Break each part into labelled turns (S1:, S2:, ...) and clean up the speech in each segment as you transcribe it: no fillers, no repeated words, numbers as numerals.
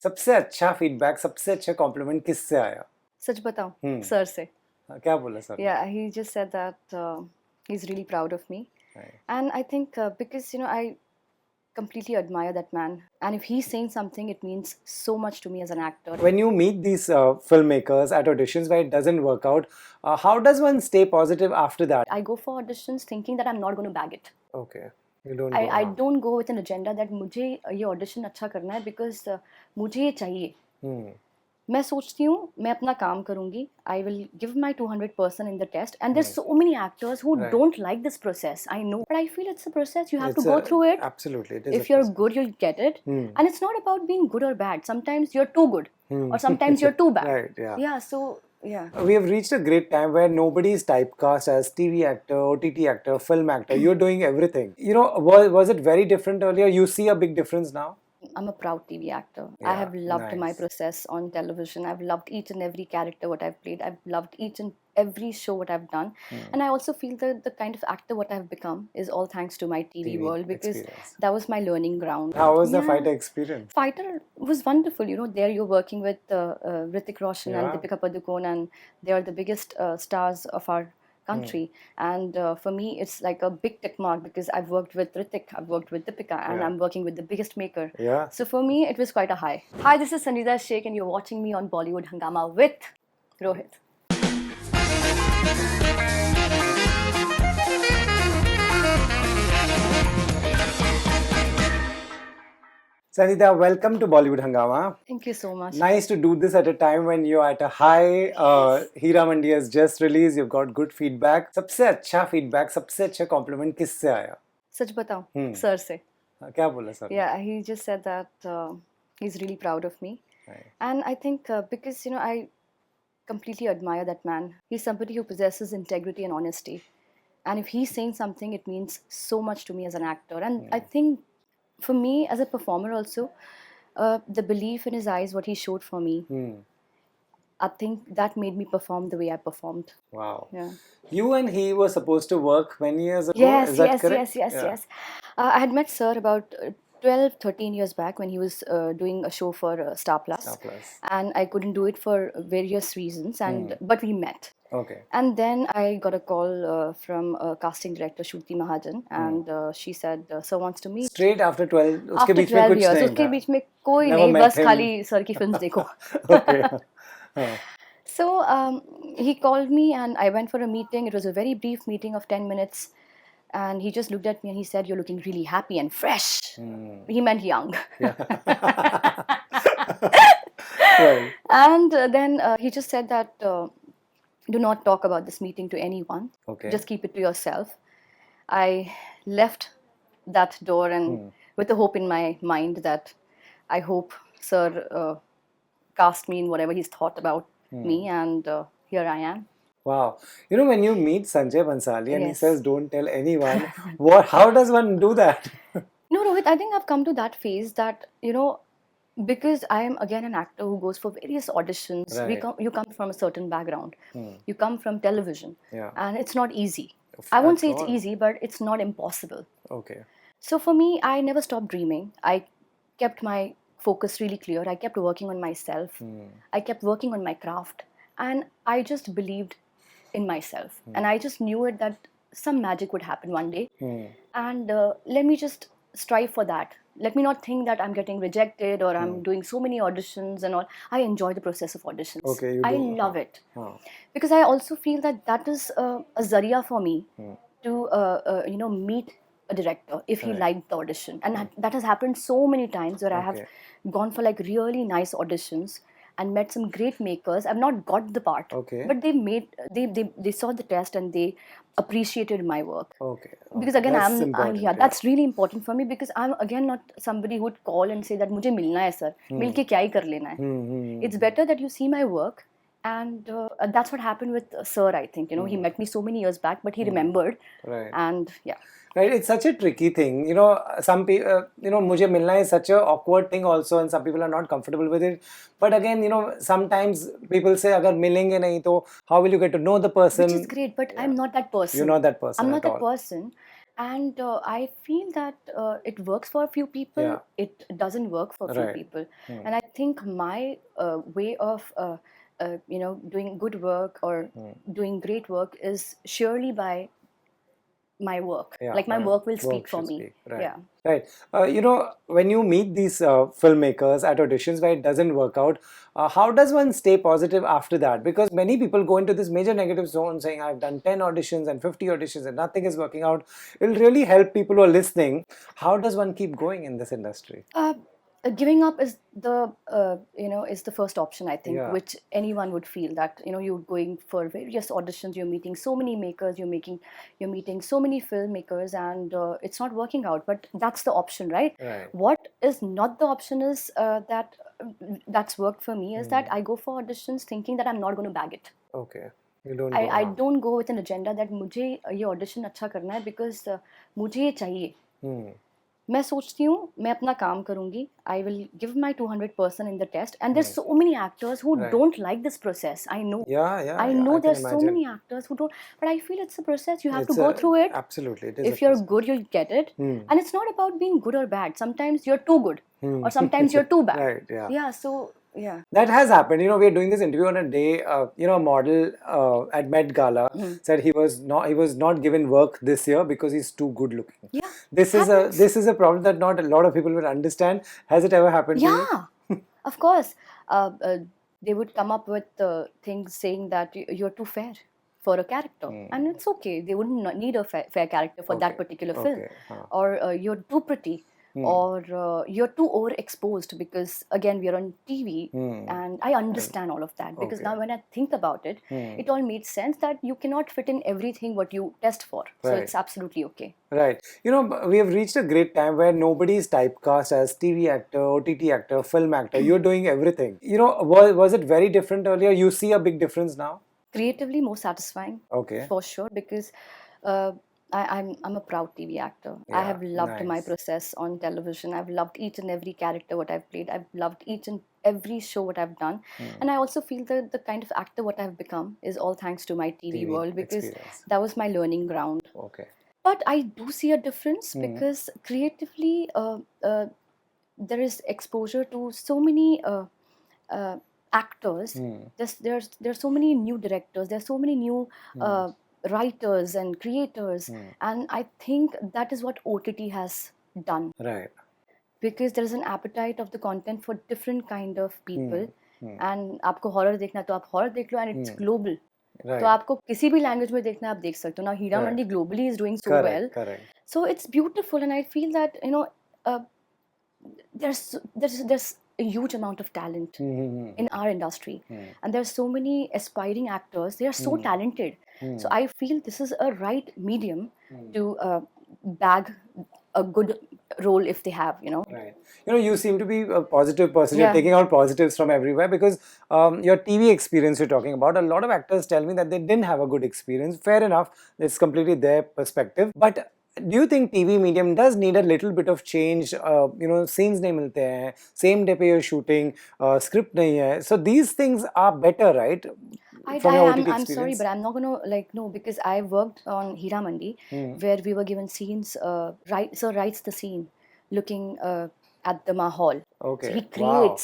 S1: सबसे अच्छा फीडबैक, सबसे अच्छा कॉम्प्लीमेंट किससे आया?
S2: सच बताऊं सर से.
S1: क्या बोला सर ने?
S2: Yeah, he just said that he's really proud of me.
S1: Right.
S2: And I think because I completely admire that man, and if he's saying something, it means so much to me as an actor.
S1: When you meet these filmmakers at auditions where it doesn't work out, how does one stay positive after that?
S2: I go for auditions thinking that I'm not going to bag it.
S1: Okay, you don't
S2: I
S1: go
S2: I
S1: wrong.
S2: don't go with an agenda that मुझे ये audition अच्छा करना है because मुझे ये चाहिए. मैं सोचती हूँ मैं अपना काम करूँगी. I will give my 200% in the test, and there's so many actors who
S1: Right.
S2: don't like this process. I know, but I feel it's a process. You have
S1: It's
S2: to go through it.
S1: Absolutely, it is.
S2: If you're good, you'll get it. And it's not about being good or bad. Sometimes you're too good, or sometimes you're too bad.
S1: Right, yeah.
S2: Yeah. So yeah.
S1: We have reached a great time where nobody is typecast as TV actor, OTT actor, film actor. You're doing everything. Was it very different earlier? You see a big difference now?
S2: I'm a proud TV actor. I
S1: Yeah,
S2: have loved my
S1: nice.
S2: process on television. I've loved each and every character what I've played. I've loved each and every show what I've done. And I also feel that the kind of actor what I've become is all thanks to my TV world, because
S1: experience.
S2: that was my learning ground.
S1: How was the
S2: Yeah.
S1: fighter experience?
S2: Fighter was wonderful. There you're working with Hrithik Roshan and
S1: Yeah.
S2: Deepika Padukone, and they are the biggest stars of our country. And for me, it's like a big tick mark, because I've worked with Hrithik, I've worked with Deepika, and
S1: Yeah.
S2: I'm working with the biggest maker.
S1: Yeah.
S2: So for me, it was quite a high. Hi, this is Sanjeeda Shaikh, and you're watching me on Bollywood Hungama with Rohit.
S1: Sanjeeda, welcome to Bollywood Hungama.
S2: Thank you so much.
S1: Nice to do this at a time when you're at a high. Heeramandi has just released. You've got good feedback. सबसे अच्छा feedback, सबसे अच्छा compliment किससे आया?
S2: सच बताऊं sir से.
S1: क्या बोला सर ने?
S2: Yeah, he just said that he's really proud of me.
S1: Right.
S2: And I think because I completely admire that man. He's somebody who possesses integrity and honesty. And if he's saying something, it means so much to me as an actor. And I think for me as a performer also, the belief in his eyes, what he showed for me, I think that made me perform the way I performed.
S1: Wow.
S2: Yeah.
S1: You and he were supposed to work many years ago.
S2: Yes,
S1: Is that
S2: yes,
S1: correct?
S2: yes. I had met Sir about 12, 13 years back when he was doing a show for Star Plus.
S1: Star Plus.
S2: And I couldn't do it for various reasons, and but we met.
S1: Okay.
S2: And then I got a call from casting director Shruti Mahajan, and she said, "Sir wants to meet."
S1: Straight after 12. उसके
S2: After
S1: बीच में
S2: 12
S1: कुछ
S2: years,
S1: नहीं
S2: उसके
S1: था.
S2: बीच में कोई
S1: Never
S2: नहीं,
S1: met
S2: बस
S1: him.
S2: खाली सर की फिल्म्स देखो.
S1: Okay.
S2: So he called me, and I went for a meeting. It was a very brief meeting of 10 minutes. And he just looked at me and he said, "You're looking really happy and fresh." He meant young.
S1: Right.
S2: And then he just said that do not talk about this meeting to anyone.
S1: Okay.
S2: Just keep it to yourself. I left that door and with a hope in my mind that I hope Sir cast me in whatever he's thought about me, and here I am.
S1: Wow. When you meet Sanjay Bhansali and he
S2: Yes.
S1: says, don't tell anyone, how does one do that?
S2: No, Rohit, I think I've come to that phase that, because I am again an actor who goes for various auditions.
S1: Right.
S2: You come from a certain background. You come from television.
S1: Yeah.
S2: And it's not easy. I won't say it's
S1: all.
S2: easy, but it's not impossible.
S1: Okay.
S2: So for me, I never stopped dreaming. I kept my focus really clear. I kept working on myself. I kept working on my craft. And I just believed in myself. And I just knew it that some magic would happen one day. And let me just strive for that. Let me not think that I'm getting rejected or I'm doing so many auditions and all. I enjoy the process of auditions.
S1: Okay, you
S2: I
S1: do.
S2: love it.
S1: Oh.
S2: Because I also feel that is a zaria for me to meet a director if he liked the audition. And that has happened so many times where I have gone for like really nice auditions and met some great makers. I've not got the part, but they saw the test and they appreciated my work.
S1: Okay.
S2: Because again,
S1: That's important,
S2: that's really important for me, because I'm again not somebody who would call and say that मुझे मिलना है sir, मिलके क्या ही कर लेना है. It's better that you see my work, and that's what happened with Sir. I think he met me so many years back, but he remembered,
S1: Right.
S2: and yeah.
S1: Right, it's such a tricky thing. Some people, मुझे मिलना is such a awkward thing also, and some people are not comfortable with it. But again, sometimes people say, अगर मिलेंगे नहीं तो how will you get to know the person?
S2: Which is great, but I'm not that person.
S1: You're not that person
S2: I'm
S1: at
S2: not that
S1: all.
S2: person. And I feel that it works for a few people,
S1: Yeah.
S2: it doesn't work for a few
S1: Right.
S2: people. And I think my way of doing good work or doing great work is surely by my work.
S1: Yeah,
S2: Like my work will speak
S1: work
S2: for
S1: should
S2: me.
S1: speak. Right.
S2: Yeah.
S1: Right. When you meet these filmmakers at auditions where it doesn't work out, how does one stay positive after that? Because many people go into this major negative zone saying, I've done 10 auditions and 50 auditions and nothing is working out. It'll really help people who are listening. How does one keep going in this industry?
S2: Giving up is the first option, I think,
S1: Yeah.
S2: which anyone would feel, that you're going for various auditions, you're meeting so many makers, you're meeting so many filmmakers, and it's not working out. But that's the option, right?
S1: Right.
S2: What is not the option is that's worked for me is that I go for auditions thinking that I'm not going to bag it.
S1: Okay. You don't
S2: I
S1: go
S2: I
S1: wrong.
S2: don't go with an agenda that मुझे ये audition अच्छा करना है because मुझे ये चाहिए. मैं सोचती हूँ मैं अपना काम करूँगी. I will give my 200% in the test. And there's so many actors who
S1: Right.
S2: don't like this process. I know.
S1: Yeah,
S2: I
S1: yeah,
S2: know
S1: I can
S2: there's so
S1: imagine.
S2: many actors who don't. But I feel it's a process. You have
S1: It's
S2: to go through it.
S1: Absolutely, it is
S2: If
S1: a
S2: you're
S1: process.
S2: good, you'll get it. And it's not about being good or bad. Sometimes you're too good, or sometimes you're too bad.
S1: Right, yeah.
S2: Yeah. So yeah.
S1: That has happened. We're doing this interview on a day. A model at Met Gala said he was not given work this year because he's too good looking.
S2: Yeah.
S1: This is a problem that not a lot of people will understand. Has it ever happened to you?
S2: Yeah, of course. They would come up with things saying that you're too fair for a character, and it's okay. They wouldn't need a fair character for that particular film,
S1: Okay.
S2: or you're too pretty, or you're too overexposed, because again we are on TV, and I understand all of that, because now when I think about it, it all made sense that you cannot fit in everything what you test for, so
S1: Right.
S2: it's absolutely okay.
S1: Right. We have reached a great time where nobody is typecast as TV actor, OTT actor, film actor. You're doing everything. Was it very different earlier? You see a big difference now?
S2: Creatively more satisfying.
S1: Okay.
S2: For sure, because I'm a proud TV actor. I
S1: Yeah,
S2: have loved my
S1: nice.
S2: process on television. I've loved each and every character what I've played. I've loved each and every show what I've done. And I also feel that the kind of actor what I've become is all thanks to my TV world, because
S1: experience.
S2: that was my learning ground.
S1: Okay.
S2: But I do see a difference, because creatively there is exposure to so many actors. There's so many new directors. There's so many new writers and creators, and I think that is what OTT has done.
S1: Right.
S2: Because there is an appetite of the content for different kind of people. And आपको horror देखना है तो आप horror देख लो, and it's global.
S1: Right.
S2: तो आपको किसी भी language में देखना है आप देख सकते हो. Now Heeramandi globally is doing so well.
S1: Correct.
S2: So it's beautiful, and I feel that there's a huge amount of talent in our industry, and there's so many aspiring actors. They are so talented. So I feel this is a right medium to bag a good role if they have.
S1: Right. You seem to be a positive person.
S2: Yeah.
S1: You're taking out positives from everywhere, because your TV experience you're talking about, a lot of actors tell me that they didn't have a good experience. Fair enough. It's completely their perspective. But do you think TV medium does need a little bit of change? Scenes nahi milte hain, same day pe you're shooting, script nahi hai. So these things are better, right? From your OTT
S2: I'm sorry,
S1: experience?
S2: but I'm not gonna no, because I worked on Heeramandi, where we were given scenes. Sir writes the scene, looking at the mahal.
S1: Okay.
S2: So he
S1: Wow.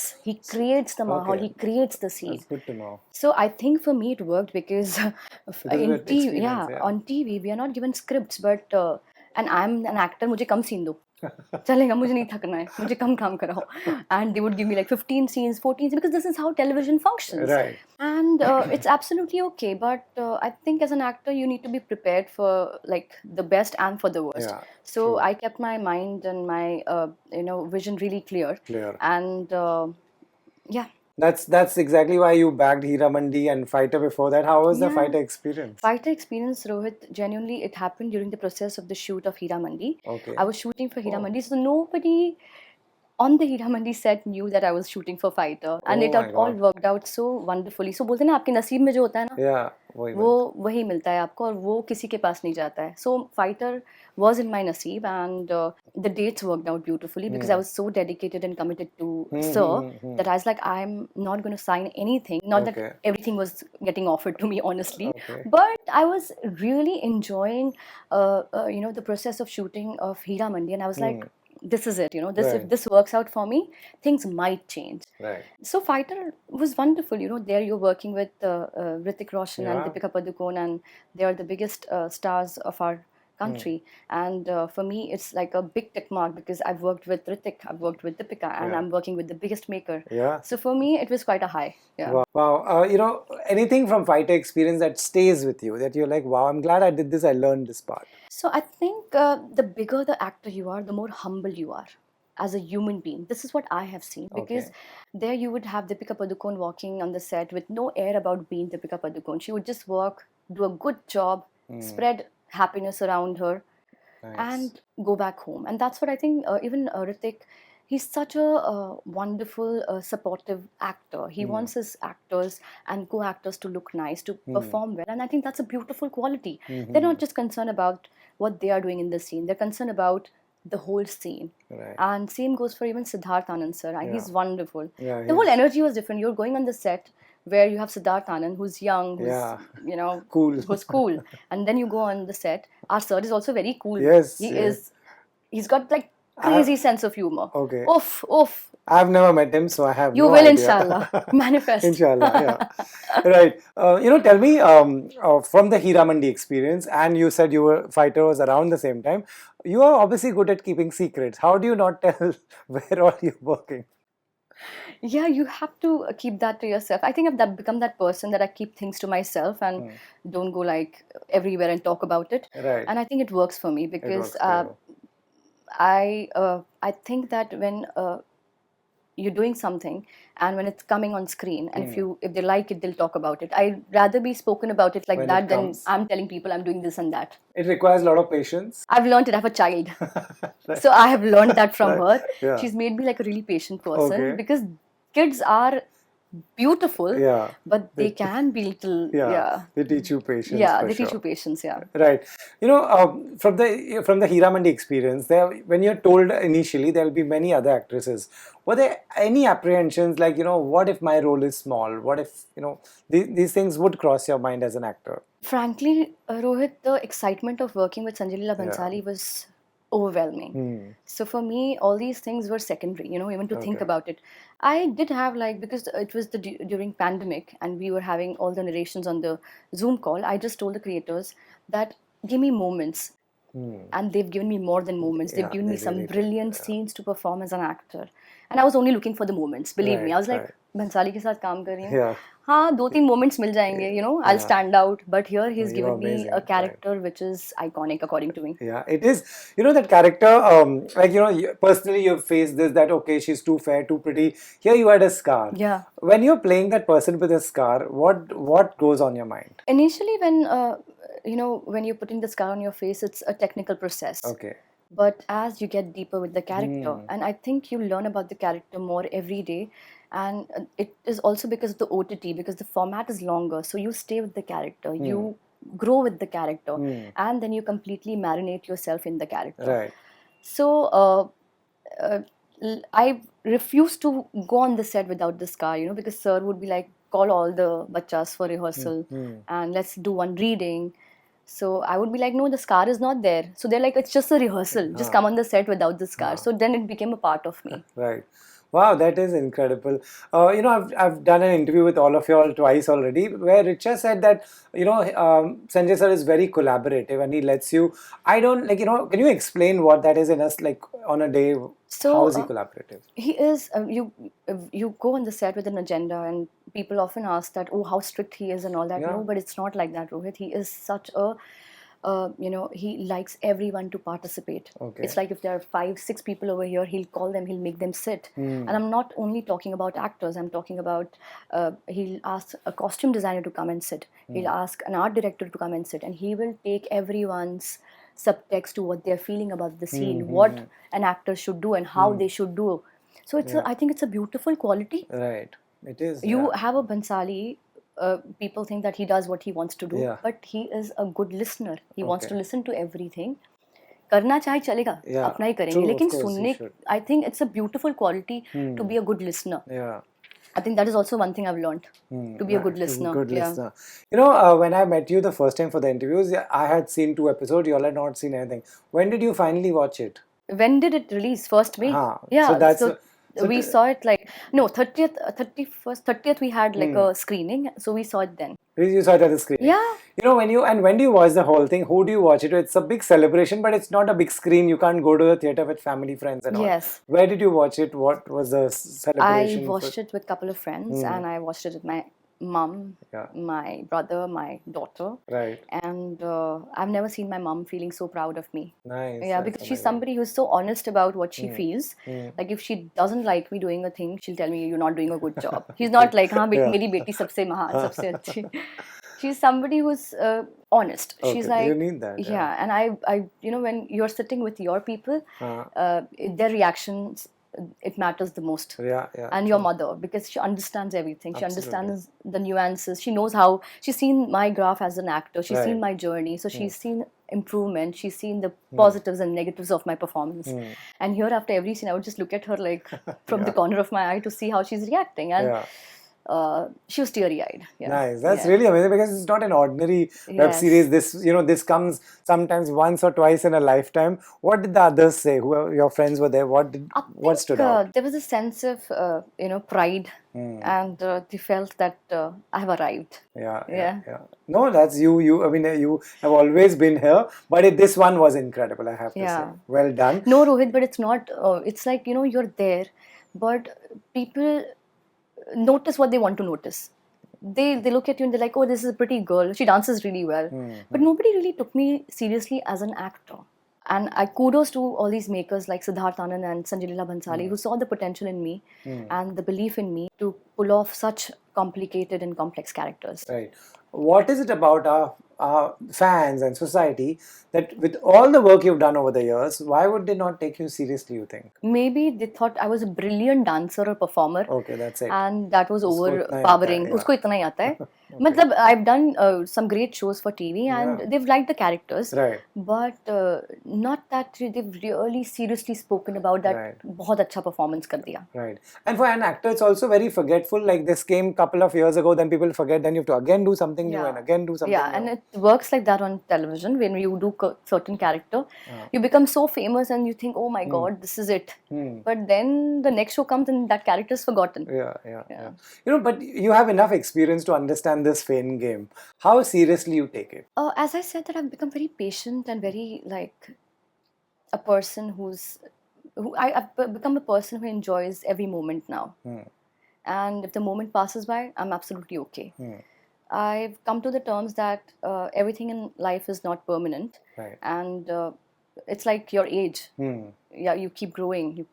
S2: creates the mahal.
S1: Okay.
S2: He creates the scene.
S1: That's good to know.
S2: So I think for me it worked, because
S1: is
S2: in
S1: with
S2: TV,
S1: experience, yeah.
S2: on TV we are not given scripts, but and I'm an actor. मुझे कम scene दो. चलेगा, मुझे नहीं थकना है, मुझे कम काम कराओ. And they would give me like 15 scenes, 14 scenes, because this is how television functions.
S1: Right.
S2: And it's absolutely okay, but I think as an actor you need to be prepared for like the best and for the worst.
S1: Yeah,
S2: So
S1: true.
S2: I kept my mind and my vision really clear. And yeah.
S1: That's exactly why you bagged Heeramandi and Fighter before that. How was the
S2: Yeah.
S1: Fighter experience?
S2: Fighter experience, Rohit, genuinely it happened during the process of the shoot of Heeramandi.
S1: Okay.
S2: I was shooting for Heeramandi, so nobody on the Heeramandi set knew that I was shooting for Fighter, and
S1: Oh
S2: it
S1: my
S2: had all
S1: God.
S2: worked out so wonderfully. So बोलते हैं ना आपके नसीब में जो होता है ना
S1: Yeah, वही
S2: वो
S1: बात.
S2: वही मिलता है आपको और वो किसी के पास नहीं जाता है. So Fighter was in my नसीब, and the dates worked out beautifully because I was so dedicated and committed to Sir that I was like, I'm not going to sign anything. Not that
S1: Okay.
S2: everything was getting offered to me, honestly,
S1: Okay.
S2: but I was really enjoying, the process of shooting of Heeramandi, and I was like, this is it. This if
S1: Right.
S2: this works out for me, things might change.
S1: Right.
S2: So Fighter was wonderful. There you're working with Hrithik Roshan and
S1: Yeah.
S2: Deepika Padukone, and they are the biggest stars of our country. And for me, it's like a big tick mark because I've worked with Hrithik, I've worked with Deepika, and
S1: Yeah.
S2: I'm working with the biggest maker.
S1: Yeah.
S2: So for me, it was quite a high. Yeah.
S1: Wow. Wow. Anything from fighter experience that stays with you, that you're like, wow, I'm glad I did this, I learned this part.
S2: So I think the bigger the actor you are, the more humble you are as a human being. This is what I have seen, because
S1: Okay.
S2: there you would have Deepika Padukone walking on the set with no air about being Deepika Padukone. She would just work, do a good job, spread happiness around her,
S1: Nice.
S2: and go back home. And that's what I think. Even Hrithik, he's such a wonderful, supportive actor. He wants his actors and co-actors to look nice, to perform well, and I think that's a beautiful quality. They're not just concerned about what they are doing in the scene; they're concerned about the whole scene.
S1: Right.
S2: And same goes for even Siddharth Anand sir. He's wonderful.
S1: Yeah,
S2: The whole energy was different. You're going on the set where you have Siddharth Anand, who's young, who's
S1: Yeah. Cool.
S2: who's cool, and then you go on the set. Our sir is also very cool.
S1: Yes,
S2: He
S1: yes.
S2: is. He's got like crazy sense of humor.
S1: Okay.
S2: Oof, oof.
S1: I've never met him, so I have
S2: You
S1: no
S2: will,
S1: idea.
S2: inshallah. Manifest.
S1: Inshallah, yeah. Right. Tell me, from the Heeramandi experience, and you said you were fighter was around the same time. You are obviously good at keeping secrets. How do you not tell where all you're working?
S2: Yeah, you have to keep that to yourself. I think I've become that person that I keep things to myself and don't go like everywhere and talk about it.
S1: Right.
S2: And I think it works for me
S1: It
S2: because
S1: works for you.
S2: I think that when you're doing something and when it's coming on screen, and if they like it, they'll talk about it. I'd rather be spoken about it like
S1: When
S2: that
S1: it
S2: than
S1: comes.
S2: I'm telling people I'm doing this and that.
S1: It requires a lot of patience.
S2: I've learned it. I have a child.
S1: Right.
S2: So I have learned that from
S1: Right.
S2: her.
S1: Yeah.
S2: She's made me like a really patient person
S1: Okay.
S2: because kids are beautiful,
S1: Yeah.
S2: but they can be little,
S1: Yeah. They teach you patience.
S2: yeah,
S1: for
S2: they teach
S1: sure.
S2: you patience, yeah.
S1: Right. From the Heeramandi experience, when you're told initially there'll be many other actresses, were there any apprehensions like, what if my role is small? What if, these things would cross your mind as an actor?
S2: Frankly, Rohit, the excitement of working with Sanjay Leela Bhansali was overwhelming. So for me, all these things were secondary, even to think
S1: Okay.
S2: about it. I did have because it was during pandemic and we were having all the narrations on the Zoom call. I just told the creators that give me moments. And they've given me more than moments. They've
S1: Yeah,
S2: given me
S1: they
S2: some
S1: really did,
S2: brilliant scenes to perform as an actor. And I was only looking for the moments. Believe me, I was like,
S1: Right.
S2: Bhansali ke साथ काम कर रही हूँ.
S1: Yeah.
S2: हाँ, 2-3 moments मिल जाएंगे, I'll stand out. But here he's
S1: You're
S2: given me
S1: amazing,
S2: a character which is iconic according to me.
S1: Yeah, it is. That character, personally you've faced this, that, okay, she's too fair, too pretty. Here you had a scar.
S2: Yeah.
S1: When you're playing that person with a scar, what goes on your mind?
S2: Initially, when you're putting the scar on your face, it's a technical process.
S1: Okay.
S2: But as you get deeper with the character, and I think you learn about the character more every day, and it is also because of the OTT, because the format is longer, so you stay with the character, you grow with the character, and then you completely marinate yourself in the character.
S1: Right.
S2: So I refused to go on the set without the scar, because sir would be like, call all the bachas for rehearsal and let's do one reading. So I would be like, no, the scar is not there. So they're like, it's just a rehearsal. Just come on the set without the scar. So then it became a part of me.
S1: Right. Wow, that is incredible. I've done an interview with all of you all twice already, where Richa said that, Sanjay sir is very collaborative and he lets you. I don't can you explain what that is in us, like on a day?
S2: So,
S1: how is he collaborative?
S2: He is, you go on the set with an agenda, and people often ask that, oh, how strict he is and all that.
S1: Yeah.
S2: No, but it's not like that, Rohit. He is such a, he likes everyone to participate.
S1: Okay.
S2: It's like if there are 5-6 people over here, he'll call them, he'll make them sit. And I'm not only talking about actors, I'm talking about, he'll ask a costume designer to come and sit. He'll ask an art director to come and sit, and he will take everyone's subtext to what they're feeling about the scene, what an actor should do and how they should do. So it's I think it's a beautiful quality.
S1: Right. It is.
S2: You have a Bhansali, people think that he does what he wants to do, but he is a good listener. He wants to listen to everything. करना चाहे चलेगा, अपना ही करेंगे, लेकिन सुनने, I think it's a beautiful quality to be a good listener.
S1: Yeah.
S2: I think that is also one thing I've learned, to be a good listener.
S1: Good listener. You know, when I met you the first time for the interviews, I had seen 2 episodes. You all had not seen anything. When did you finally watch it?
S2: When did it release? 1st May?
S1: Yeah. So that's...
S2: we saw it like, no, 30th we had like a screening, so we saw it then.
S1: You saw it at the screen.
S2: Yeah.
S1: You know, when do you watch the whole thing? Who do you watch it with? It's a big celebration, but it's not a big screen. You can't go to the theatre with family, friends and all.
S2: Yes.
S1: Where did you watch it? What was the celebration?
S2: I watched it with a couple of friends, and I watched it with my mom, my brother, my daughter.
S1: Right.
S2: And I've never seen my mom feeling so proud of me.
S1: Nice.
S2: Yeah, because she's somebody who's so honest about what she feels. Like if she doesn't like me doing a thing, she'll tell me, you're not doing a good job. She's not like, meri beti sabse mahan, sabse achhi. She's somebody who's honest. She's like,
S1: you need that.
S2: Yeah, and I, you know, when you're sitting with your people, their reactions, it matters the most.
S1: Yeah.
S2: And your mother, because she understands everything. She understands the nuances. She knows how, she's seen my graph as an actor. She's seen my journey. So she's seen improvement. She's seen the positives and negatives of my performance. And here after every scene, I would just look at her like from the corner of my eye to see how she's reacting. And she was teary-eyed. Yeah.
S1: Nice. That's really amazing, because it's not an ordinary web series. This comes sometimes once or twice in a lifetime. What did the others say? Who your friends were there? What stood out?
S2: There was a sense of pride, and they felt that I have arrived.
S1: Yeah. No, that's you. I mean, you have always been here, but this one was incredible, I have to say. Well done.
S2: No, Rohit, but it's not. It's like, you're there, but people notice what they want to notice. They look at you and they're like, oh, this is a pretty girl. She dances really well. But nobody really took me seriously as an actor. And I kudos to all these makers like Siddharth Anand and Sanjay Leela Bhansali, who saw the potential in me and the belief in me to pull off such complicated and complex characters.
S1: Right. What is it about our fans and society that with all the work you've done over the years, why would they not take you seriously, you think?
S2: Maybe they thought I was a brilliant dancer or performer.
S1: Okay, that's it.
S2: And that was overpowering. Usko itna hi aata hai. Matlab, I've done some great shows for TV and they've liked the characters.
S1: Right.
S2: But not that they've really seriously spoken about that. Bahut acha performance kar diya.
S1: Right. And for an actor, it's also very forgetful. Like this came a couple of years ago, then people forget, then you have to again do something new and again do something new.
S2: And it works like that on television. When you do certain character, you become so famous and you think, oh my God, this is it. But then the next show comes and that character is forgotten.
S1: Yeah. But you have enough experience to understand this fame game. How seriously you take it?
S2: As I said, that I've become very patient and very like a person I've become a person who enjoys every moment now. And if the moment passes by, I'm absolutely okay. I've come to the terms that everything in life is not permanent.
S1: Right.
S2: And it's like your age. Yeah, you keep growing,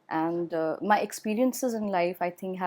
S2: And my experiences in life, I think,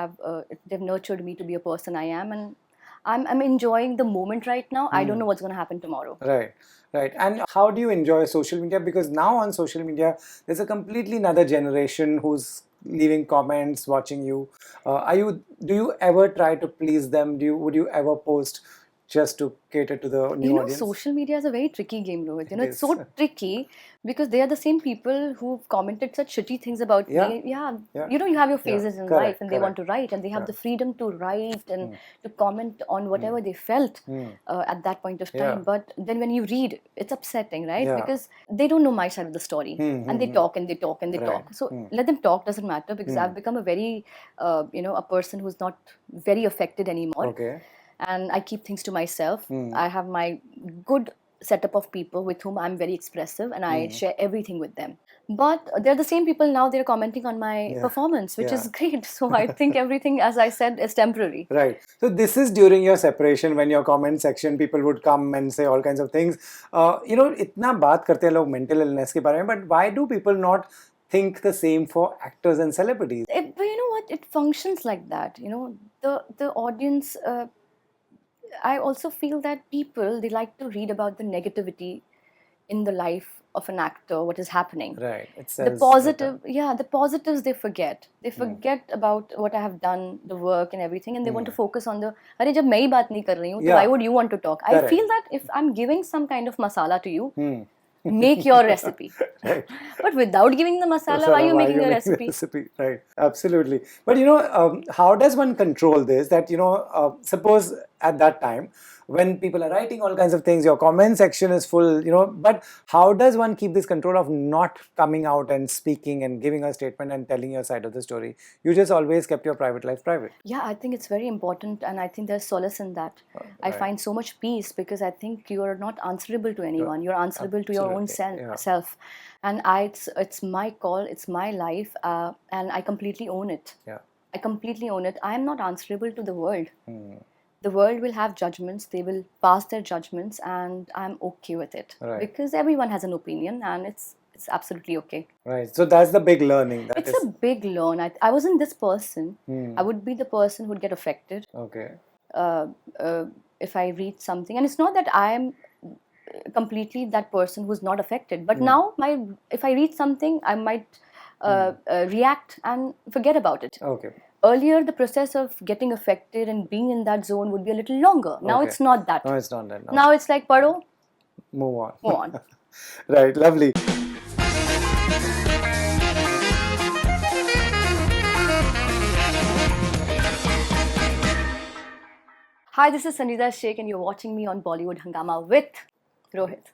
S2: they've nurtured me to be a person I am. And I'm enjoying the moment right now. I don't know what's going to happen tomorrow.
S1: Right. And how do you enjoy social media? Because now on social media, there's a completely another generation who's leaving comments, watching you. Do you ever try to please them? Would you ever post just to cater to the new audience?
S2: Social media is a very tricky game, Rohit. It's so tricky because they are the same people who've commented such shitty things about me. Yeah. You have your phases in life and they want to write and they have the freedom to write and to comment on whatever they felt at that point of time. But then when you read, it's upsetting, right? Because they don't know my side of the story and they talk and they talk and they talk. So let them talk, doesn't matter, because I've become a very, a person who's not very affected anymore.
S1: Okay.
S2: And I keep things to myself. I have my good setup of people with whom I'm very expressive and I share everything with them. But they're the same people now, they're commenting on my performance, which is great. So I think everything, as I said, is temporary.
S1: Right. So this is during your separation, when your comment section, people would come and say all kinds of things. Itna baat karte hain log mental illness ke bare mein, but why do people not think the same for actors and celebrities?
S2: But you know what? It functions like that. The audience... I also feel that people, they like to read about the negativity in the life of an actor, what is happening.
S1: Right. It
S2: The
S1: sells
S2: positive,
S1: better.
S2: yeah, the positives they forget. They forget about what I have done, the work and everything, and they want to focus on the. अरे जब मैं ही बात नहीं कर रही हूँ, तो
S1: Yeah.
S2: why would you want to talk? I
S1: Correct.
S2: feel that if I'm giving some kind of masala to you, make your recipe.
S1: Right.
S2: But without giving the masala, why are you making a recipe?
S1: Right, absolutely. But how does one control this? That suppose at that time when people are writing all kinds of things, your comment section is full. But how does one keep this control of not coming out and speaking and giving a statement and telling your side of the story? You just always kept your private life private.
S2: Yeah, I think it's very important, and I think there's solace in that. I
S1: Right.
S2: find so much peace because I think you're not answerable to anyone. You're answerable to your own
S1: Absolutely, yeah.
S2: self, and it's my call, it's my life, and I completely own it.
S1: Yeah.
S2: I completely own it. I am not answerable to the world. The world will have judgments. They will pass their judgments, and I'm okay with it
S1: Right.
S2: because everyone has an opinion, and it's absolutely okay.
S1: Right. So that's the big learning.
S2: It's a big learn. I wasn't this person. I would be the person who'd get affected
S1: Okay.
S2: if I read something, and it's not that I am completely that person who's not affected. But now, if I read something, I might react and forget about it.
S1: Okay.
S2: Earlier, the process of getting affected and being in that zone would be a little longer. Now
S1: Okay.
S2: it's not that.
S1: No, it's not that. No.
S2: Now it's like, pado,
S1: Move on.
S2: move on.
S1: Right. Lovely.
S2: Hi, this is Sanjeeda Shaikh, and you're watching me on Bollywood Hungama with Rohit.